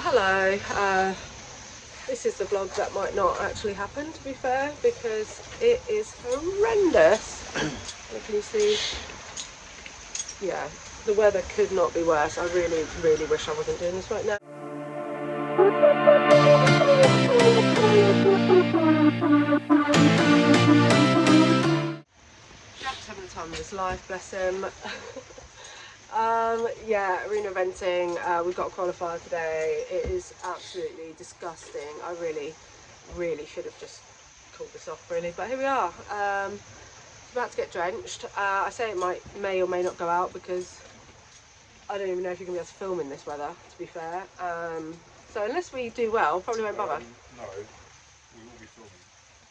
But hello, this is the vlog that might not actually happen, to be fair, because it is horrendous. And can you see? Yeah, the weather could not be worse. I really, really wish I wasn't doing this right now. Jack's having the time of his life, bless him. Yeah, arena eventing. We've got a qualifier today. It is absolutely disgusting. I really should have just called this off, really, but here we are. About to get drenched. I say it may or may not go out because I don't even know if you're going to be able to film in this weather, to be fair. So unless we do well, probably won't bother. No, we will be filming.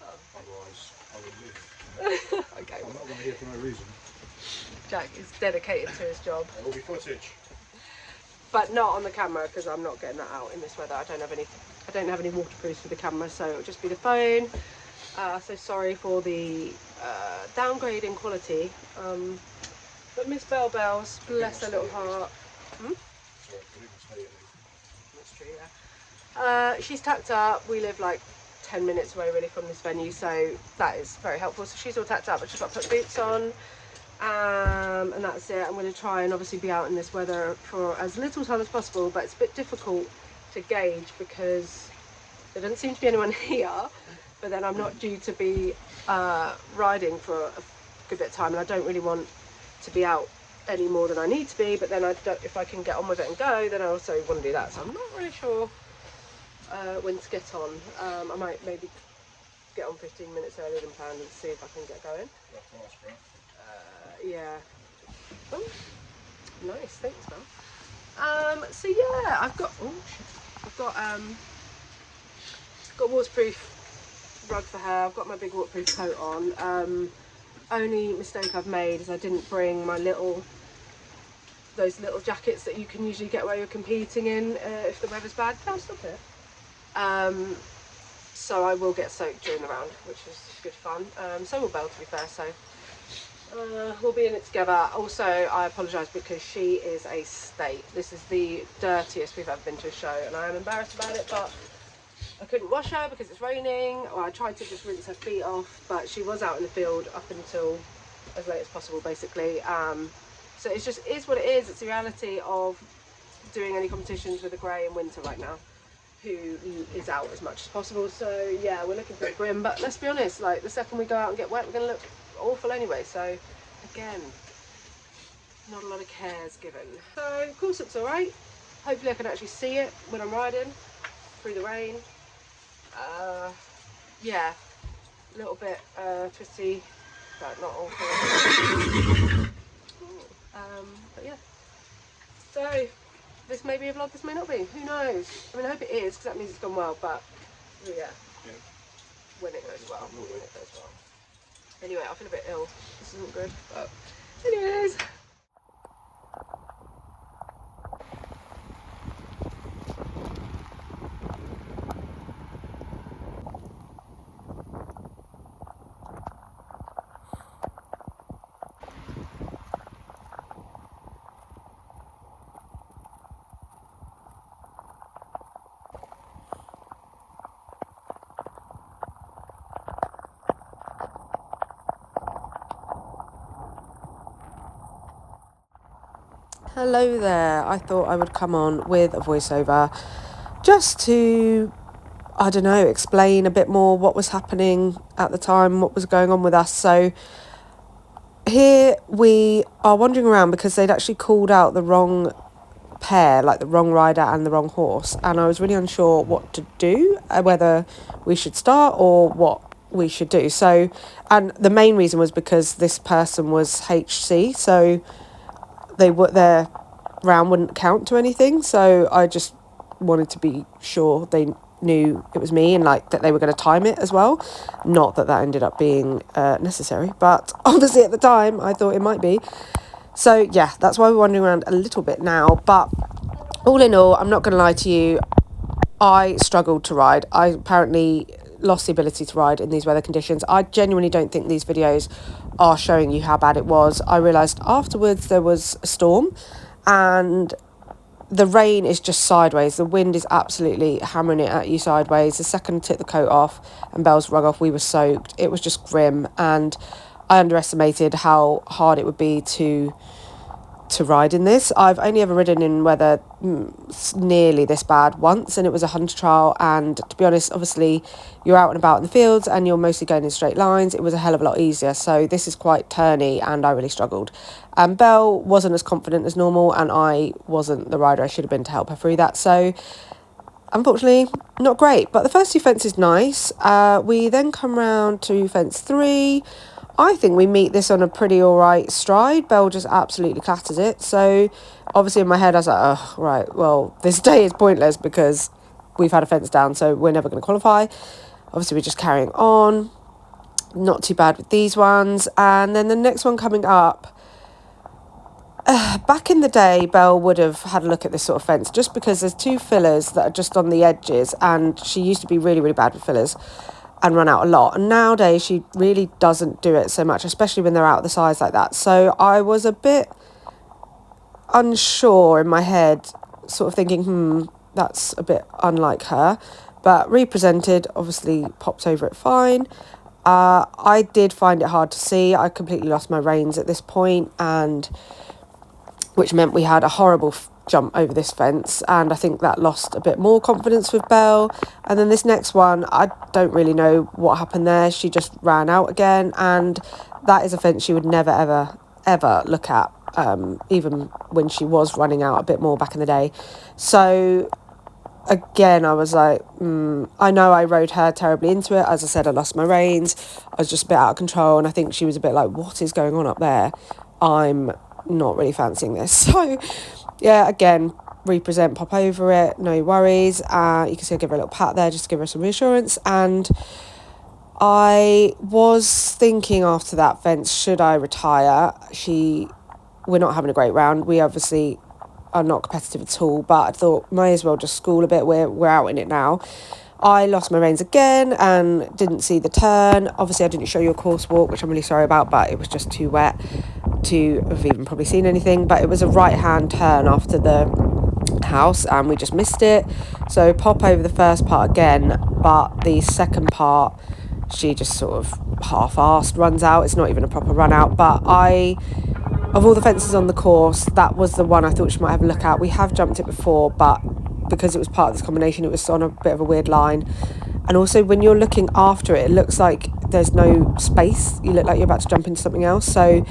Oh. Otherwise, I would leave. Okay. I'm not going to here for no reason. Jack is dedicated to his job. There will be footage. But not on the camera because I'm not getting that out in this weather. I don't have any waterproofs for the camera, so it'll just be the phone. So sorry for the downgrade in quality. But Miss Belle's, bless her little heart. Sorry, I didn't say anything. That's true, yeah. She's tucked up. We live like 10 minutes away really from this venue, so that is very helpful. So she's all tucked up, but she's got to put boots on. And that's it. I'm going to try and obviously be out in this weather for as little time as possible, but it's a bit difficult to gauge because there doesn't seem to be anyone here, but then I'm not due to be riding for a good bit of time, and I don't really want to be out any more than I need to be, but then if I can get on with it and go, then I also want to do that. So I'm not really sure when to get on. I might maybe get on 15 minutes earlier than planned and see if I can get going. Yeah. Oh, nice, thanks, Mel. So yeah, I've got waterproof rug for her. I've got my big waterproof coat on. Only mistake I've made is I didn't bring my those little jackets that you can usually get where you're competing in if the weather's bad. Can I stop it? So I will get soaked during the round, which is good fun. So will Belle, to be fair. So. We'll be in it together. Also, I apologise because she is a state. This is the dirtiest we've ever been to a show, and I am embarrassed about it, but I couldn't wash her because it's raining, or I tried to just rinse her feet off, but she was out in the field up until as late as possible, basically. So it's just is what it is. It's the reality of doing any competitions with the grey in winter right now, who is out as much as possible. So yeah, we're looking pretty grim, but let's be honest, like the second we go out and get wet, we're going to look awful anyway. So again, not a lot of cares given. So of course it's all right. Hopefully I can actually see it when I'm riding through the rain. Yeah, a little bit twisty, but not awful. But yeah, so this may be a vlog, this may not be, who knows. I mean, I hope it is because that means it's gone well, but yeah, when it goes well, Anyway, I feel a bit ill. This isn't good, but anyways. Hello there. I thought I would come on with a voiceover just to, I don't know, explain a bit more what was happening at the time, what was going on with us. So here we are wandering around because they'd actually called out the wrong pair, like the wrong rider and the wrong horse, and I was really unsure what to do, whether we should start or what we should do. So, and the main reason was because this person was HC, so their round wouldn't count to anything, so I just wanted to be sure they knew it was me and like that they were going to time it as well. Not that ended up being necessary, but obviously at the time I thought it might be. So yeah, that's why we're wandering around a little bit now, but all in all, I'm not going to lie to you, I struggled to ride. I apparently lost the ability to ride in these weather conditions. I genuinely don't think these videos are showing you how bad it was. I realised afterwards there was a storm, and the rain is just sideways. The wind is absolutely hammering it at you sideways. The second I took the coat off and Belle's rug off, we were soaked. It was just grim, and I underestimated how hard it would be to ride in this. I've only ever ridden in weather nearly this bad once, and it was a hunter trial, and to be honest, obviously you're out and about in the fields and you're mostly going in straight lines. It was a hell of a lot easier. So this is quite turny and I really struggled. Belle wasn't as confident as normal, and I wasn't the rider I should have been to help her through that. So unfortunately, not great. But the first two fences nice. We then come round to fence 3. I think we meet this on a pretty alright stride. Belle just absolutely clatters it. So obviously in my head I was like, oh, right, well, this day is pointless because we've had a fence down, so we're never going to qualify. Obviously we're just carrying on. Not too bad with these ones. And then the next one coming up, back in the day, Belle would have had a look at this sort of fence, just because there's 2 fillers that are just on the edges, and she used to be really, really bad with fillers and run out a lot. And nowadays she really doesn't do it so much, especially when they're out of the size like that. So I was a bit unsure in my head, sort of thinking, that's a bit unlike her. But represented, obviously popped over it fine. I did find it hard to see. I completely lost my reins at this point, and which meant we had a horrible jump over this fence, and I think that lost a bit more confidence with Belle. And then this next one, I don't really know what happened there. She just ran out again, and that is a fence she would never, ever, ever look at, even when she was running out a bit more back in the day. So again, I was like, I know I rode her terribly into it. As I said, I lost my reins. I was just a bit out of control, and I think she was a bit like, what is going on up there? I'm not really fancying this. So yeah, again, represent, pop over it, no worries. You can see I give her a little pat there just to give her some reassurance. And I was thinking after that fence, should I retire? We're not having a great round. We obviously are not competitive at all, but I thought might as well just school a bit. We're out in it now. I lost my reins again and didn't see the turn. Obviously I didn't show you a course walk, which I'm really sorry about, but it was just too wet to have even probably seen anything. But it was a right hand turn after the house and we just missed it. So pop over the first part again, but the second part she just sort of half-assed runs out. It's not even a proper run out, but of all the fences on the course, that was the one I thought she might have a look at. We have jumped it before, but because it was part of this combination, it was on a bit of a weird line. And also when you're looking after it, it looks like there's no space. You look like you're about to jump into something else. So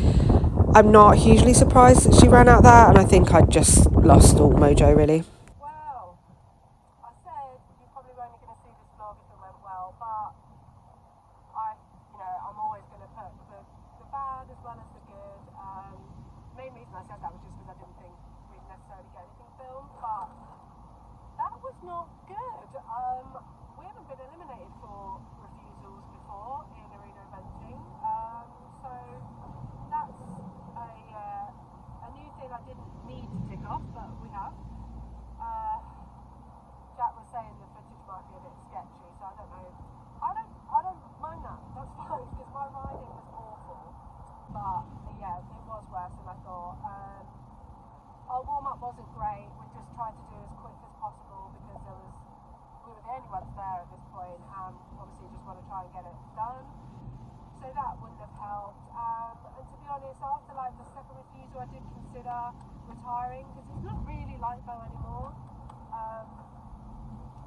I'm not hugely surprised that she ran out there, and I think I just lost all mojo, really. Well, I said you're probably only going to see this vlog if it went well, but I'm always going to put the bad as well as the good. Main reason I said that was just because I didn't think we'd necessarily get anything filmed, but that was not good. We haven't been eliminated for refusals before in arena eventing, so that's a new thing I didn't need to tick off, but we have. Jack was saying the footage might be a bit sketchy, so I don't know. I don't mind that. That's fine because my riding was awful, but yeah, it was worse than I thought. Our warm up wasn't great. We just tried to do as quick as possible because we were the only ones there at this point, and obviously just want to try and get it done. So that wouldn't have helped. And to be honest, after like the second refusal, I did consider retiring because it's not really like Belle anymore.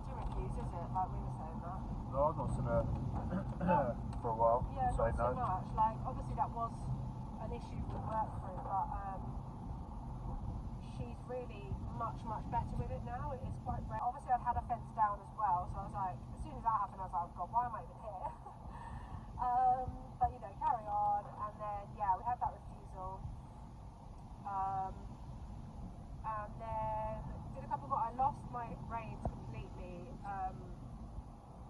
To refuse, is it? Like we were saying that. No, I've not seen her for a while. Yeah, Say not so no. much. Like obviously that was an issue we worked through, but she's really much better with it now. It is quite great. Obviously I'd had a fence down as well, so I was like, as soon as that happened I was like, oh god, why am I even here? But carry on. And then yeah, we had that refusal, and then did a couple more. I lost my reins completely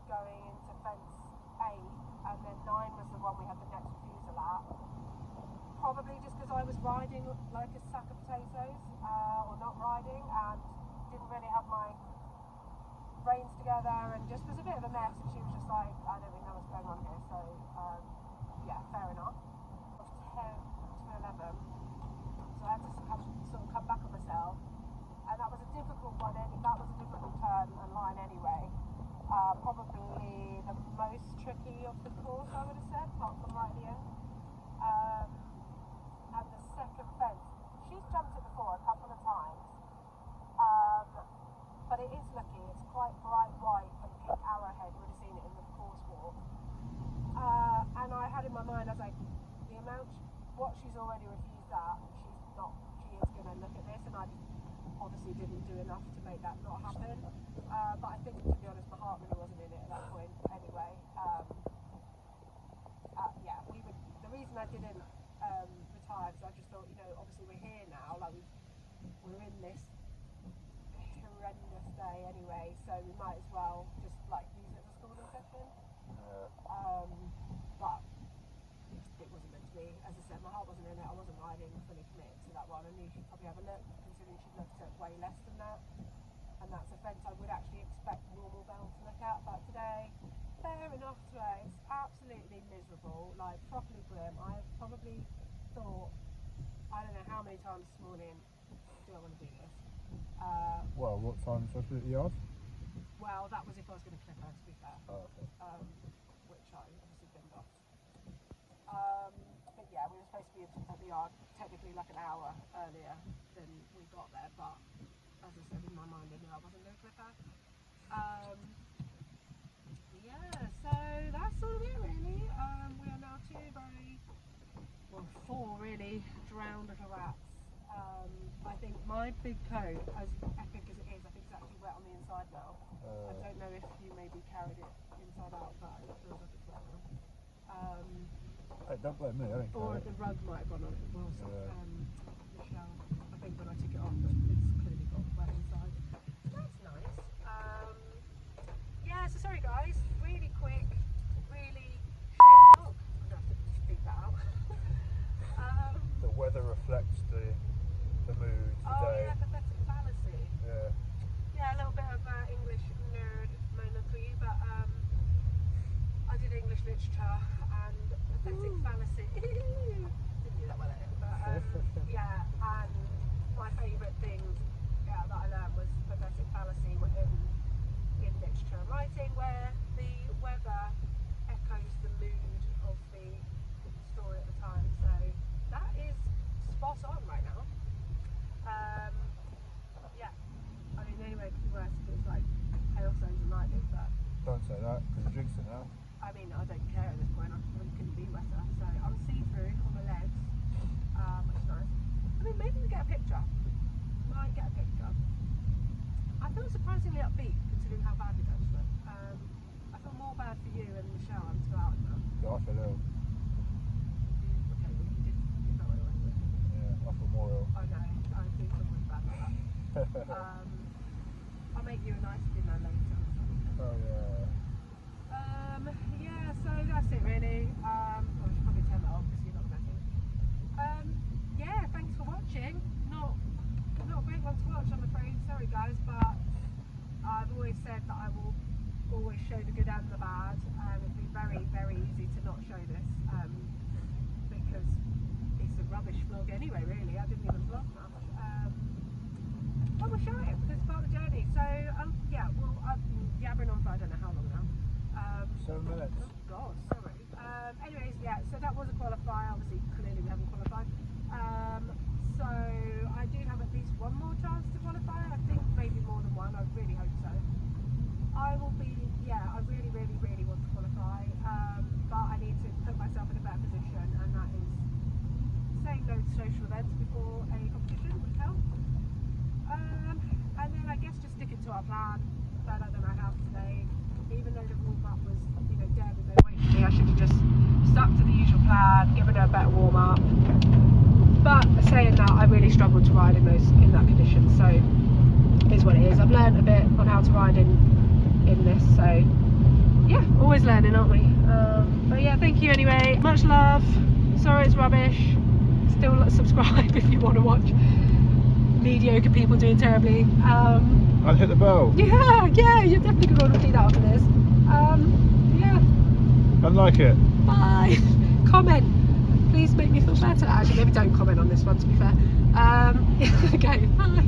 going into fence 8, and then 9 was the one we had the next refusal at. Probably just because I was riding like a sack of potatoes, or not riding, and didn't really have my reins together and just was a bit of a mess. And she was just like, obviously didn't do enough to make that not happen. But I think, to be honest, my heart really wasn't in it at that point anyway. Yeah, the reason I didn't retire is I just thought, obviously we're here now, like we're in this horrendous day anyway, so we might as well just like use it as a schooling session. But it wasn't meant to be. As I said, my heart wasn't in it. I wasn't riding fully committed to that one. I knew she'd probably have a look, considering she'd looked at way less than that. And that's a fence I would actually expect normal Belle to look at. But today, fair enough today. It's absolutely miserable, like properly grim. I've probably thought, I don't know how many times this morning, do I want to do this? Well, what time is supposed to be at the yard? Well, that was if I was going to clip her, to be fair. Oh, okay. Which I obviously binned off. But yeah, we were supposed to be at the yard technically like an hour earlier than we got there, but as I said, in my mind I knew I wasn't going to clip her. Yeah, so that's sort of it really. We are now four really drowned little rats. I think my big coat, as epic as it is, I think it's actually wet on the inside now. I don't know if you maybe carried it inside out, but it feels like it's wet now. Hey, don't blame me, I didn't Or care. the rug might have gone on it as well. So, Michelle, I think when I took it off, it's clearly got wet inside. That's nice. Yeah, so sorry guys, really quick, really shit. Oh, I'm going to have to speak that out. The weather reflects the mood, the Oh day. yeah, pathetic fallacy. Yeah. Yeah, a little bit of English nerd moment for you, but I did English literature and pathetic fallacy. Didn't do that well at it, but yeah, and my favourite thing that I learned was pathetic fallacy in literature and writing, where the weather echoes the mood of the story at the time. So that is spot on right now. Yeah, I mean, the only way it could be worse if it was like hailstones and lightning, but Don't say that, because you're jinxing now. I mean, I don't care at this point. I couldn't be wetter, so I'm see-through on my legs, which is nice. I mean, maybe we get a picture. Might get a picture. I feel surprisingly upbeat considering how badly that just went. I feel more bad for you and Michelle having to go out now. Yeah, I feel ill. Okay, well, you did that way, wasn't it? Yeah, I feel more ill. I know, I do feel really bad about that. I'll make you a nice dinner later. Oh yeah. Yeah, so that's it really. I should probably turn that off because you're not betting. Yeah, thanks for watching. Not a great one to watch, I'm afraid. Sorry guys, but I've always said that I will always show the good and the bad. It'd be very, very easy to not show this because it's a rubbish vlog anyway, really. I didn't even vlog much. But we'll show it because it's part of the journey. So yeah, well, I've been yabbering on for I don't know how long now. 7 minutes. Oh God, sorry. Anyways, yeah, so that was a qualifier. Obviously, clearly we haven't qualified. So I do have at least one more chance to qualify. I think maybe more than one. I really hope so. I will be, yeah, I really, really, really want to qualify. But I need to put myself in a better position, and that is saying no to social events before a competition would help. And then I guess just sticking to our plan that I don't know how today. Even though the warm-up was, dead and no wait for me, I should have just stuck to the usual plan, given her a better warm-up. But saying that, I really struggled to ride in that condition, so it is what it is. I've learned a bit on how to ride in this, so yeah, always learning, aren't we? But yeah, thank you anyway. Much love. Sorry it's rubbish. Still subscribe if you want to watch mediocre people doing terribly. I'll hit the bell. Yeah, you're definitely going to want to do that after this. Yeah. I like it. Bye. Comment. Please make me feel better. Actually, maybe don't comment on this one, to be fair. Okay, bye.